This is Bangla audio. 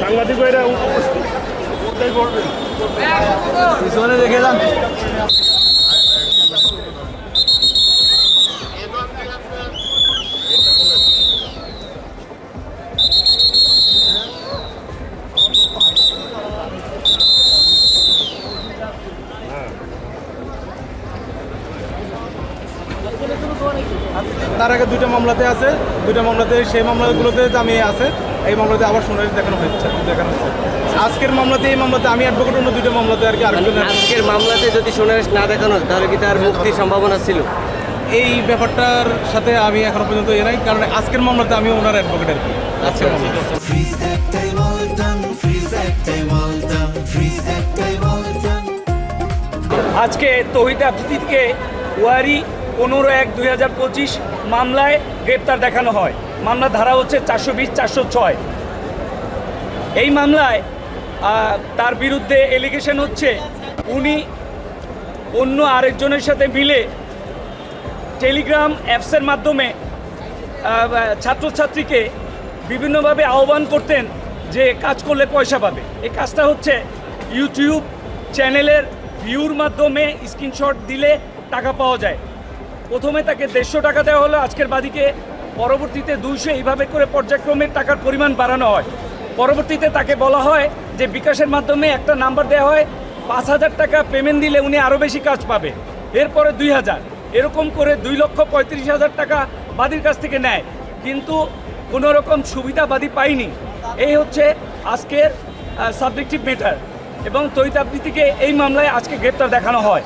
সাংবাদিক ভাইরা পিছনে দেখে যান। তার আগে দুইটা মামলাতে আছে, দুইটা মামলাতে সেই মামলাগুলোতে আমি আছে, এই মামলাতে আবার শুনানি দেখানো হচ্ছে। আজকের মামলাতে এই মামলাতে আমি অ্যাডভোকেট, অন্য দুইটা মামলাতে আর কি আরেকজন। আজকের মামলাতে যদি শুনানি না দেখানো তাহলে কি তার মুক্তির সম্ভাবনা ছিল? এই ব্যাপারটার সাথে আমি এখনো পর্যন্ত এ নাই, কারণ আজকের মামলাতে আমি ওনার অ্যাডভোকেট আর কি। আচ্ছা আজকে তৌহিদ আফ্রিদিকে ওয়ারি 15/1/2025 মামলায় গ্রেপ্তার দেখানো হয়। মামলা ধারা হচ্ছে 420, 406। এই মামলায় তার বিরুদ্ধে এলিগেশন হচ্ছে উনি অন্য আরেকজনের সাথে মিলে টেলিগ্রাম অ্যাপসের মাধ্যমে ছাত্রছাত্রীকে বিভিন্নভাবে আহ্বান করতেন যে কাজ করলে পয়সা পাবে। এই কাজটা হচ্ছে ইউটিউব চ্যানেলের ভিউর মাধ্যমে স্ক্রিনশট দিলে টাকা পাওয়া যায়। প্রথমে তাকে 150 টাকা দেওয়া হলো আজকের বাদীকে, পরবর্তীতে 200, এইভাবে করে পর্যায়ক্রমে টাকার পরিমাণ বাড়ানো হয়। পরবর্তীতে তাকে বলা হয় যে বিকাশের মাধ্যমে একটা নাম্বার দেওয়া হয়, 5000 টাকা পেমেন্ট দিলে উনি আরও বেশি কাজ পাবে। এরপরে 2000, এরকম করে 2,35,000 টাকা বাদীর কাছ থেকে নেয়, কিন্তু কোনো রকম সুবিধা বাদী পায়নি। এই হচ্ছে আজকের সাবজেক্টিভ ম্যাটার, এবং তৌহিদ আফ্রিদিকে এই মামলায় আজকে গ্রেপ্তার দেখানো হয়।